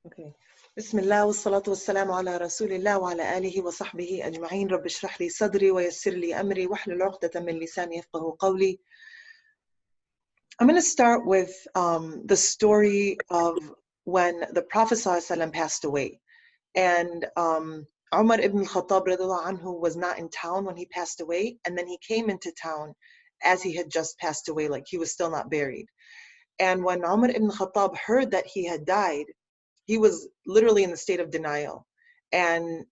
Okay. بسم الله والصلاة والسلام على رسول الله وعلى آله وصحبه أجمعين. رب اشرح لي صدري ويسر لي أمري واحلل عقدة من لساني يفقهوا قولي. I'm going to start with the story of when the Prophet ﷺ passed away. And Umar ibn al-Khattab radiallahu anhu was not in town when he passed away. And then he came into town as he had just passed away, like he was still not buried. And when Umar ibn al-Khattab heard that he had died, he was literally in the state of denial. And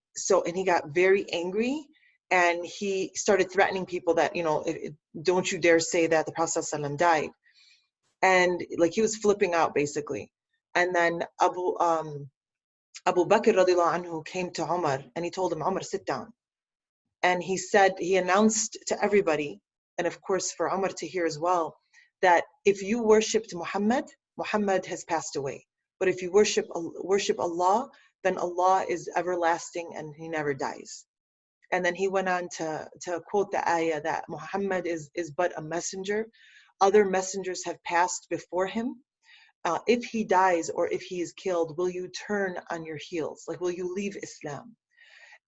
he got very angry, and he started threatening people that, don't you dare say that the Prophet ﷺ died. And like he was flipping out basically. And then Abu Bakr radiallahu anhu came to Umar and he told him, Umar, sit down. And he announced to everybody, and of course for Umar to hear as well, that if you worshipped Muhammad, Muhammad has passed away. But if you worship Allah, then Allah is everlasting and he never dies. And then he went on to quote the ayah that Muhammad is but a messenger. Other messengers have passed before him. If he dies or if he is killed, will you turn on your heels? Like, will you leave Islam?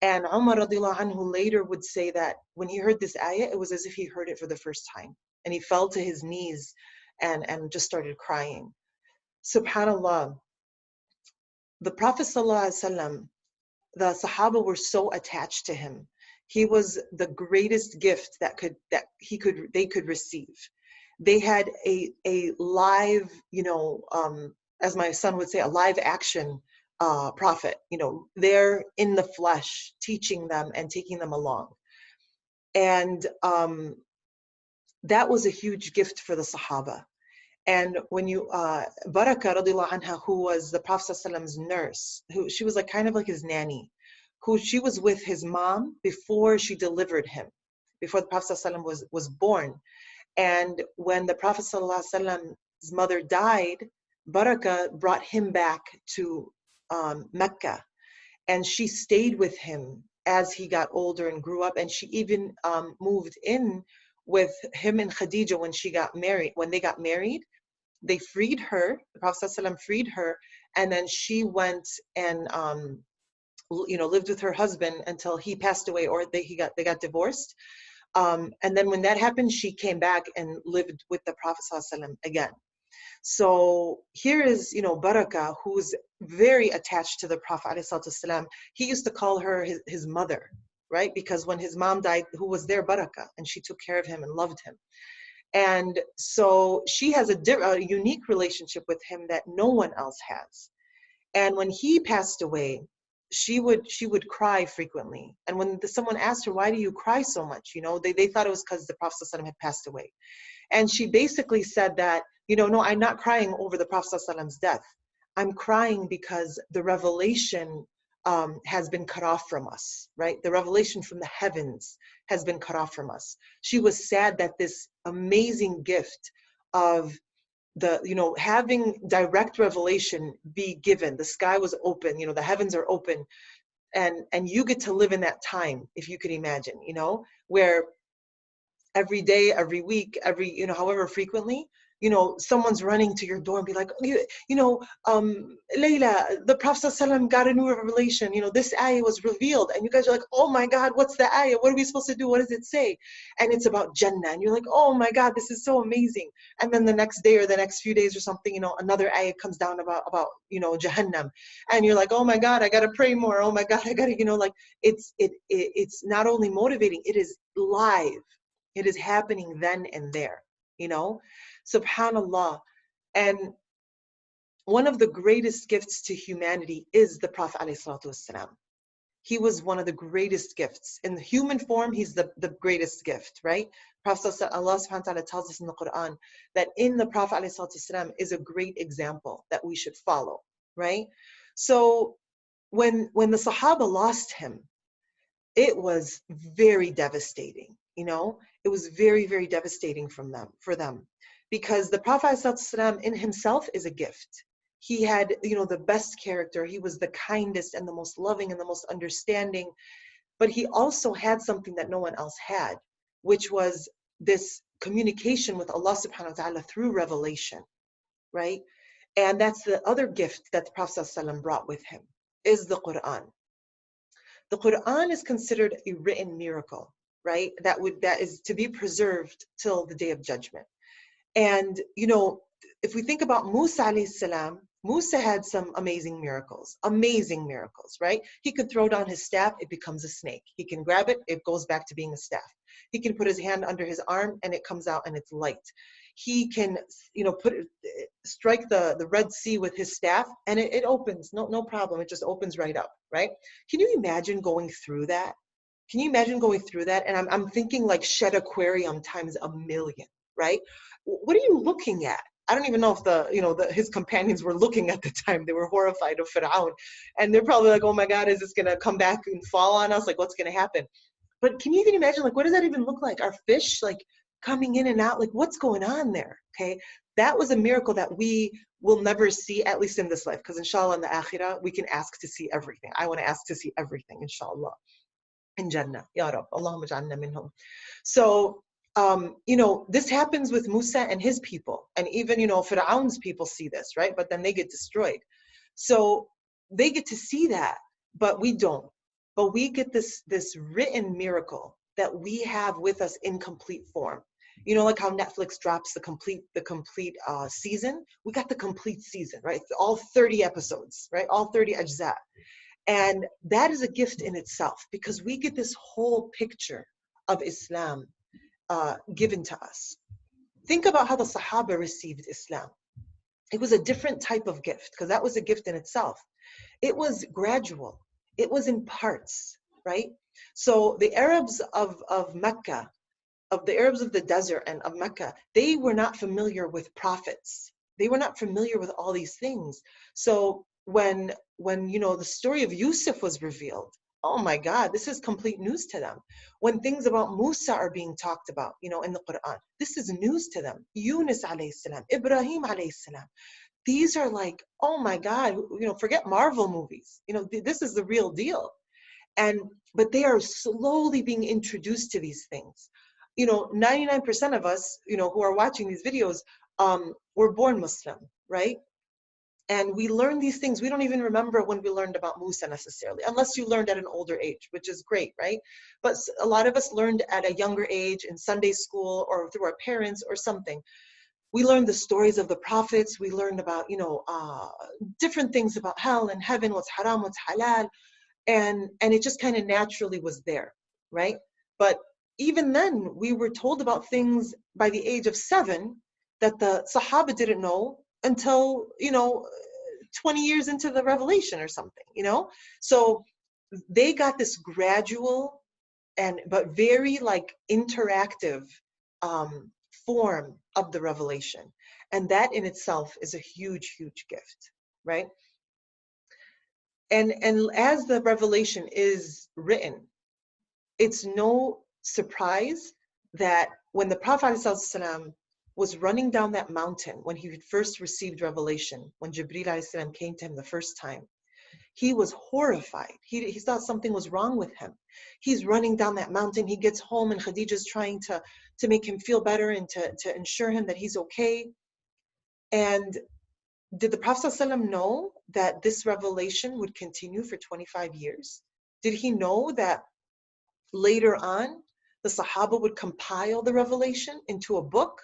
And Umar radiallahu anhu later would say that when he heard this ayah, it was as if he heard it for the first time. And he fell to his knees and just started crying. SubhanAllah, the Prophet ﷺ, the Sahaba were so attached to him. He was the greatest gift they could receive. They had a live, as my son would say, a live action prophet, there in the flesh, teaching them and taking them along. And that was a huge gift for the Sahaba. And when Barakah radiallahu anha, who was the Prophet ﷺ's nurse, she was kind of like his nanny, she was with his mom before she delivered him, before the Prophet ﷺ was born. And when the Prophet ﷺ's mother died, Barakah brought him back to Mecca, and she stayed with him as he got older and grew up, and she even moved in with him and Khadija when they got married. They freed her, the Prophet ﷺ freed her, and then she went and lived with her husband until he passed away, or they got divorced. And then when that happened, she came back and lived with the Prophet ﷺ again. So here is, Barakah, who's very attached to the Prophet ﷺ. He used to call her his mother, right? Because when his mom died, who was there? Barakah, and she took care of him and loved him. And so she has a unique relationship with him that no one else has. And when he passed away, she would cry frequently. And when someone asked her, why do you cry so much? They thought it was because the Prophet ﷺ had passed away. And she basically said that, no, I'm not crying over the Prophet ﷺ's death. I'm crying because the revelation has been cut off from us, right? The revelation from the heavens has been cut off from us. She was sad that this amazing gift of having direct revelation be given. The sky was open, the heavens are open, and you get to live in that time, if you could imagine, where every day, every week, however frequently, someone's running to your door and be like, Layla, the Prophet ﷺ got a new revelation, this ayah was revealed, and you guys are like, oh my God, what's the ayah? What are we supposed to do? What does it say? And it's about Jannah, and you're like, oh my God, this is so amazing. And then the next day or the next few days or something, another ayah comes down about Jahannam, and you're like, oh my God, I gotta pray more. Oh my God, I gotta, it's not only motivating, it is live. It is happening then and there, SubhanAllah. And one of the greatest gifts to humanity is the Prophet ﷺ. He was one of the greatest gifts. In the human form, he's the greatest gift, right? Prophet Allah subhanahu wa ta'ala tells us in the Quran that in the Prophet ﷺ is a great example that we should follow, right? So when the Sahaba lost him, it was very devastating, it was very, very devastating for them, because the Prophet ﷺ in himself is a gift. He had, the best character. He was the kindest and the most loving and the most understanding, but he also had something that no one else had, which was this communication with Allah subhanahu wa ta'ala through revelation, right? And that's the other gift that the Prophet ﷺ brought with him, is the Quran. The Quran is considered a written miracle, right? That is to be preserved till the day of judgment. And if we think about Musa alayhi salam, Musa had some amazing miracles, right? He could throw down his staff, it becomes a snake. He can grab it, it goes back to being a staff. He can put his hand under his arm and it comes out and it's light. He can, strike the Red Sea with his staff and it opens, no problem. It just opens right up, right? Can you imagine going through that? Can you imagine going through that? And I'm thinking like Shed Aquarium times a million, right? What are you looking at? I don't even know if his companions were looking at the time. They were horrified of Fir'aun. And they're probably like, oh my God, is this going to come back and fall on us? Like, what's going to happen? But can you even imagine, like, what does that even look like? Our fish, like, coming in and out? Like, what's going on there? Okay. That was a miracle that we will never see, at least in this life. Because inshallah, in the akhirah, we can ask to see everything. I want to ask to see everything, inshallah. In Jannah. Ya Rab. Allahumma ja'alna minhum. So, this happens with Musa and his people. And even, Fir'aun's people see this, right? But then they get destroyed. So they get to see that, but we don't. But we get this written miracle that we have with us in complete form. Like how Netflix drops the complete season. We got the complete season, right? All 30 episodes, right? All 30 ajza. And that is a gift in itself, because we get this whole picture of Islam given to us. Think about how the Sahaba received Islam. It was a different type of gift, because that was a gift in itself. It was gradual. It was in parts, right? So the Arabs of Mecca, the Arabs of the desert and of Mecca, they were not familiar with prophets. They were not familiar with all these things. So when the story of Yusuf was revealed, oh my God, this is complete news to them. When things about Musa are being talked about, in the Quran, this is news to them. Yunus alayhi salam, Ibrahim alayhi salam. These are like, oh my God, forget Marvel movies. This is the real deal. But they are slowly being introduced to these things. 99% of us, who are watching these videos, were born Muslim, right? And we learn these things. We don't even remember when we learned about Musa necessarily, unless you learned at an older age, which is great, right? But a lot of us learned at a younger age in Sunday school or through our parents or something. We learned the stories of the prophets. We learned about, different things about hell and heaven, what's haram, what's halal. And it just kind of naturally was there, right? But even then, we were told about things by the age of 7 that the Sahaba didn't know until 20 years into the revelation or something. So they got this gradual but very like interactive form of the revelation, and that in itself is a huge gift, right? And as the revelation is written, it's no surprise that when the Prophet ﷺ was running down that mountain, when he first received revelation, when Jibreel ﷺ came to him the first time, he was horrified. He thought something was wrong with him. He's running down that mountain. He gets home and Khadija's trying to make him feel better and to ensure him that he's okay. And did the Prophet ﷺ know that this revelation would continue for 25 years? Did he know that later on the Sahaba would compile the revelation into a book,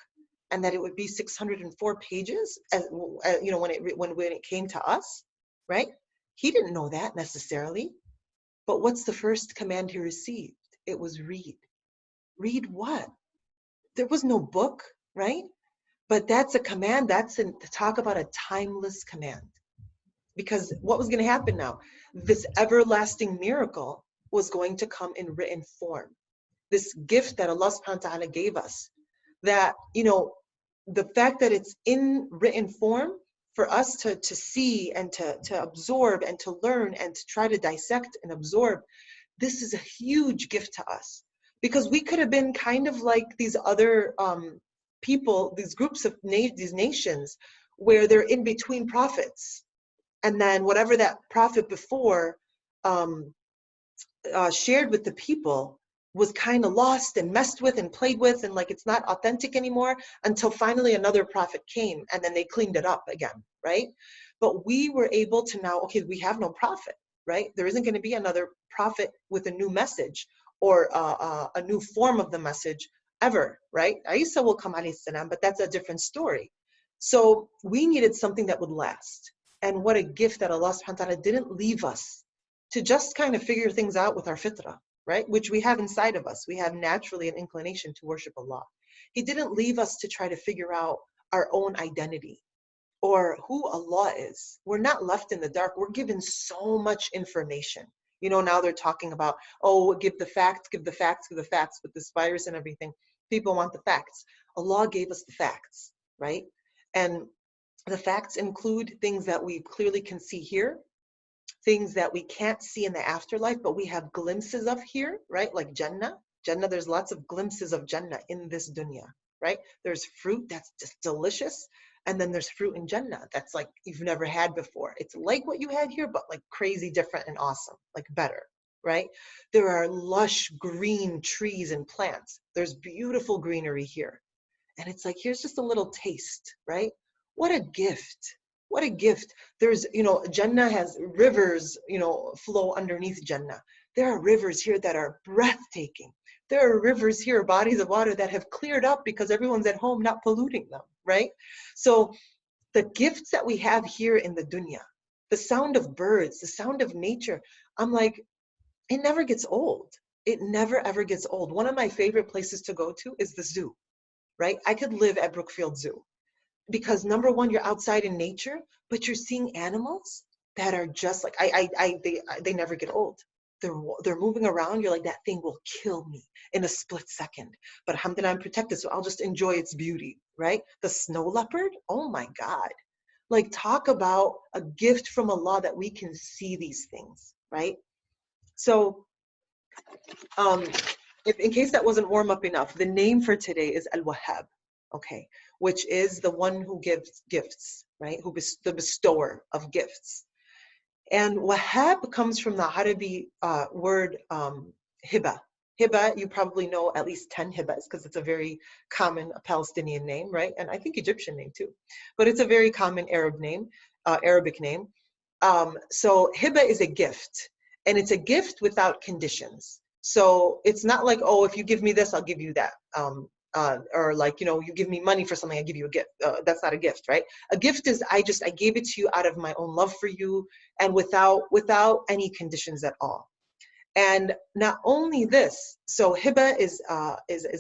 and that it would be 604 pages, when it came to us, right? He didn't know that necessarily. But what's the first command he received? It was read. Read what? There was no book, right? But that's a command. To talk about a timeless command. Because what was going to happen now? This everlasting miracle was going to come in written form. This gift that Allah subhanahu wa ta'ala gave us, that, the fact that it's in written form for us to see and to absorb and to learn and to try to dissect and absorb, this is a huge gift to us. Because we could have been kind of like these other people, these groups of these nations, where they're in between prophets. And then whatever that prophet before shared with the people, was kind of lost and messed with and played with, and like it's not authentic anymore, until finally another prophet came and then they cleaned it up again, right? But we were able to now, okay, we have no prophet, right? There isn't going to be another prophet with a new message or a new form of the message ever, right? Isa will come, alayhi salam, but that's a different story. So we needed something that would last. And what a gift that Allah subhanahu wa ta'ala didn't leave us to just kind of figure things out with our fitrah, right? Which we have inside of us. We have naturally an inclination to worship Allah. He didn't leave us to try to figure out our own identity or who Allah is. We're not left in the dark. We're given so much information. You know, now they're talking about, oh, give the facts, give the facts, give the facts with this virus and everything. People want the facts. Allah gave us the facts, right? And the facts include things that we clearly can see here, things that we can't see in the afterlife, but we have glimpses of here, right? Like Jannah. Jannah, there's lots of glimpses of Jannah in this dunya, right? There's fruit that's just delicious. And then there's fruit in Jannah that's like you've never had before. It's like what you had here, but like crazy different and awesome, like better, right? There are lush green trees and plants. There's beautiful greenery here. And it's like, here's just a little taste, right? What a gift. What a gift. There's, you know, Jannah has rivers, you know, flow underneath Jannah. There are rivers here that are breathtaking. There are rivers here, bodies of water that have cleared up because everyone's at home not polluting them, right? So the gifts that we have here in the dunya, the sound of birds, the sound of nature, I'm like, it never gets old. It never, ever gets old. One of my favorite places to go to is the zoo, right? I could live at Brookfield Zoo because number one, you're outside in nature, but you're seeing animals that are just like, they never get old. They're moving around. You're like, that thing will kill me in a split second. But alhamdulillah, I'm protected, so I'll just enjoy its beauty, right? The snow leopard, oh my God. Like, talk about a gift from Allah that we can see these things, right? So, if in case that wasn't warm up enough, the name for today is Al-Wahhab, okay, which is the one who gives gifts, right? The bestower of gifts. And Wahhab comes from the Arabic word hiba. Hiba, you probably know at least 10 hibas because it's a very common Palestinian name, right? And I think Egyptian name too. But it's a very common Arab name, Arabic name. So hiba is a gift, and it's a gift without conditions. So it's not like, oh, if you give me this, I'll give you that. Or like, you know, you give me money for something, I give you a gift. That's not a gift, right? A gift is I gave it to you out of my own love for you and without any conditions at all. And not only this, so hiba is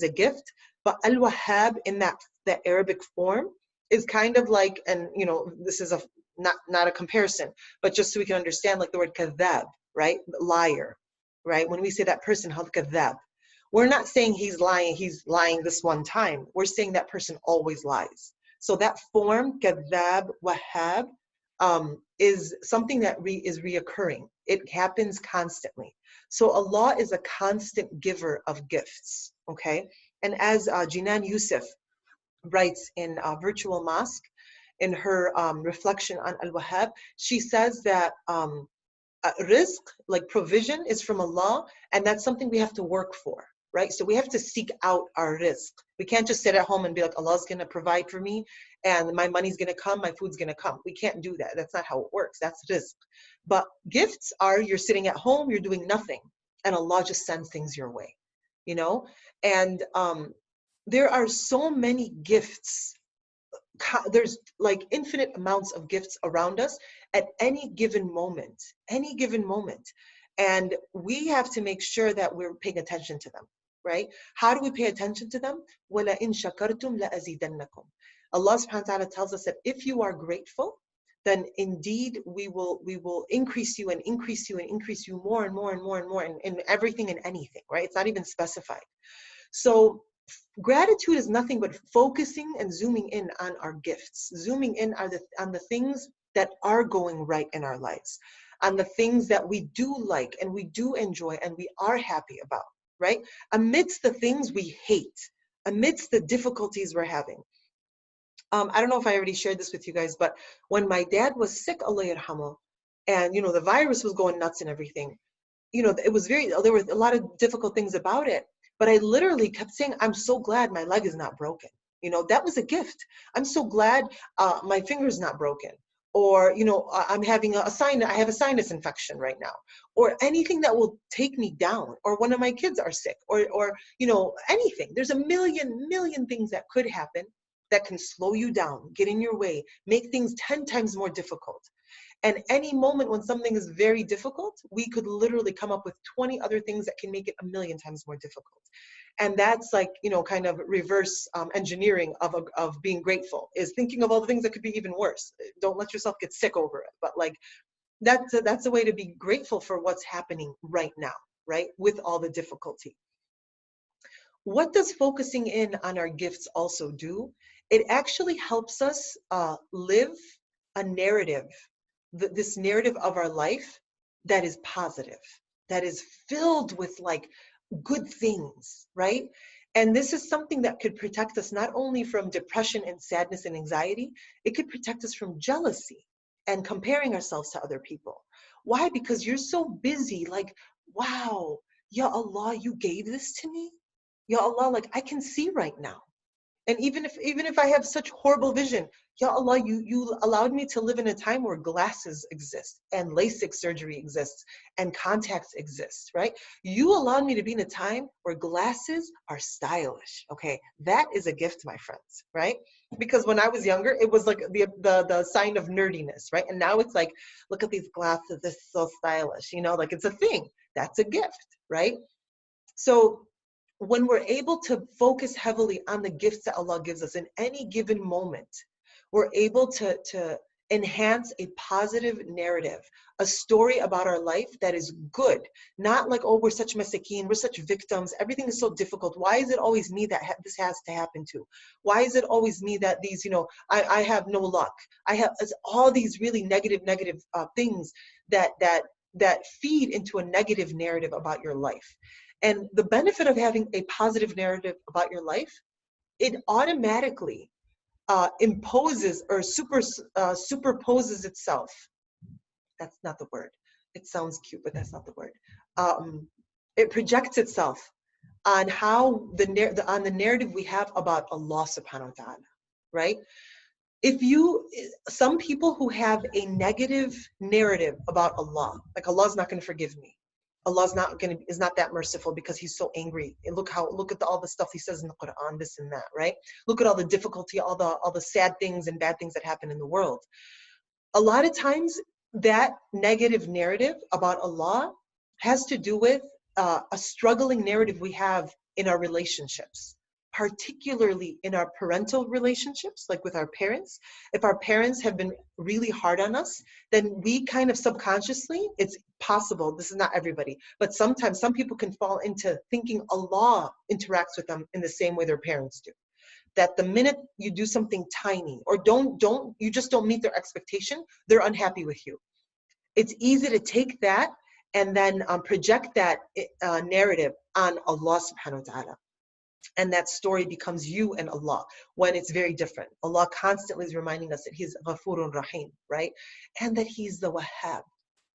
a gift, but al-wahhab in that Arabic form is kind of like, and you know, this is not a comparison, but just so we can understand, like the word kadhab, right? Liar, right? When we say that person, kadhab, we're not saying he's lying this one time. We're saying that person always lies. So that form, kadhab, wahhab, is something that is reoccurring. It happens constantly. So Allah is a constant giver of gifts, okay? And as Jinan Yusuf writes in Virtual Mosque, in her reflection on Al-Wahhab, she says that rizq, like provision, is from Allah, and that's something we have to work for, right? So we have to seek out our rizq. We can't just sit at home and be like, Allah's going to provide for me, and my money's going to come, my food's going to come. We can't do that. That's not how it works. That's rizq. But gifts are, you're sitting at home, you're doing nothing, and Allah just sends things your way, you know? And there are so many gifts. There's like infinite amounts of gifts around us at any given moment. And we have to make sure that we're paying attention to them, right? How do we pay attention to them? وَلَئِن شَكَرْتُمْ لَأَزِيدَنَّكُمْ. Allah subhanahu wa ta'ala tells us that if you are grateful, then indeed we will increase you and increase you and increase you more and more and more and more in everything and anything, right? It's not even specified. So gratitude is nothing but focusing and zooming in on our gifts, zooming in on the things that are going right in our lives, on the things that we do like and we do enjoy and we are happy about, right? Amidst the things we hate, amidst the difficulties we're having. I don't know if I already shared this with you guys, but when my dad was sick, Allah yarhamu, and you know, the virus was going nuts and everything, it was there were a lot of difficult things about it, but I literally kept saying, I'm so glad my leg is not broken. That was a gift. I'm so glad my finger's not broken. Or, I'm having I have a sinus infection right now, or anything that will take me down, or one of my kids are sick, or anything. There's a million things that could happen that can slow you down, get in your way, make things 10 times more difficult. And any moment when something is very difficult, we could literally come up with 20 other things that can make it a million times more difficult. And that's like, kind of reverse engineering of being grateful, is thinking of all the things that could be even worse. Don't let yourself get sick over it. But like, that's a way to be grateful for what's happening right now, right? With all the difficulty. What does focusing in on our gifts also do? It actually helps us live a narrative, this narrative of our life that is positive, that is filled with like good things, right? And this is something that could protect us not only from depression and sadness and anxiety, it could protect us from jealousy and comparing ourselves to other people. Why? Because you're so busy, like, wow, Ya Allah, you gave this to me? Ya Allah, like I can see right now. And even if I have such horrible vision, Ya Allah, you allowed me to live in a time where glasses exist and LASIK surgery exists and contacts exist, right? You allowed me to be in a time where glasses are stylish. Okay, that is a gift, my friends, right? Because when I was younger, it was like the sign of nerdiness, right? And now it's like, look at these glasses, this is so stylish, like it's a thing. That's a gift, right? So when we're able to focus heavily on the gifts that Allah gives us in any given moment, we're able to enhance a positive narrative, a story about our life that is good. Not like, oh, we're such masakeen, we're such victims, everything is so difficult. Why is it always me that this has to happen to? Why is it always me that these, I have no luck? I have all these really negative things that feed into a negative narrative about your life. And the benefit of having a positive narrative about your life, it automatically imposes or superposes itself. That's not the word. It sounds cute, but that's not the word. It projects itself on how on the narrative we have about Allah subhanahu wa ta'ala, right? Some people who have a negative narrative about Allah, like Allah's not going to forgive me. Allah's is not that merciful because he's so angry. And look at all the stuff he says in the Quran, this and that, right? Look at all the difficulty, all the sad things and bad things that happen in the world. A lot of times that negative narrative about Allah has to do with a struggling narrative we have in our relationships, particularly in our parental relationships, like with our parents. If our parents have been really hard on us, then we kind of subconsciously, it's possible, this is not everybody, but sometimes some people can fall into thinking Allah interacts with them in the same way their parents do. That the minute you do something tiny or you just don't meet their expectation, they're unhappy with you. It's easy to take that and then project that narrative on Allah subhanahu wa ta'ala. And that story becomes you and Allah, when it's very different. Allah constantly is reminding us that He's Ghafurun Rahim, right? And that He's the Wahhab.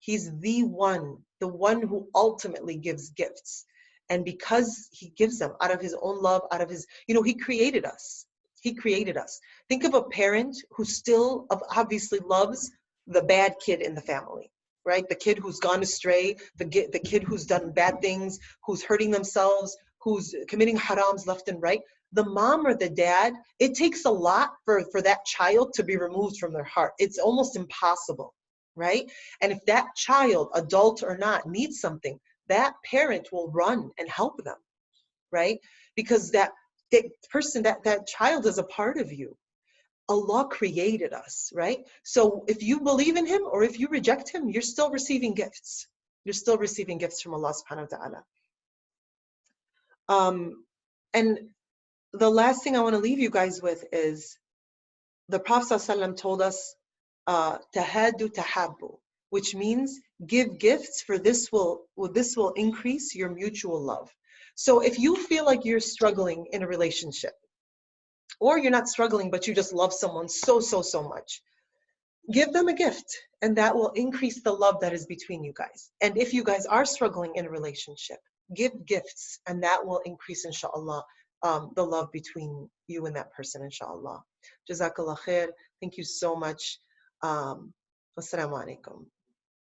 He's the one who ultimately gives gifts. And because He gives them out of His own love, out of His, He created us. He created us. Think of a parent who still obviously loves the bad kid in the family, right? The kid who's gone astray, the kid who's done bad things, who's hurting themselves, who's committing harams left and right. The mom or the dad, it takes a lot for that child to be removed from their heart. It's almost impossible, right? And if that child, adult or not, needs something, that parent will run and help them, right? Because that person, that child is a part of you. Allah created us, right? So if you believe in Him or if you reject Him, you're still receiving gifts. You're still receiving gifts from Allah subhanahu wa ta'ala. And the last thing I want to leave you guys with is the Prophet ﷺ told us, tahadu tahabbu, which means give gifts, for this will increase your mutual love. So if you feel like you're struggling in a relationship, or you're not struggling, but you just love someone so much, give them a gift, and that will increase the love that is between you guys. And if you guys are struggling in a relationship, give gifts, and that will increase, inshallah, the love between you and that person, inshallah. Jazakallah khair. Thank you so much. Wassalamu alaikum.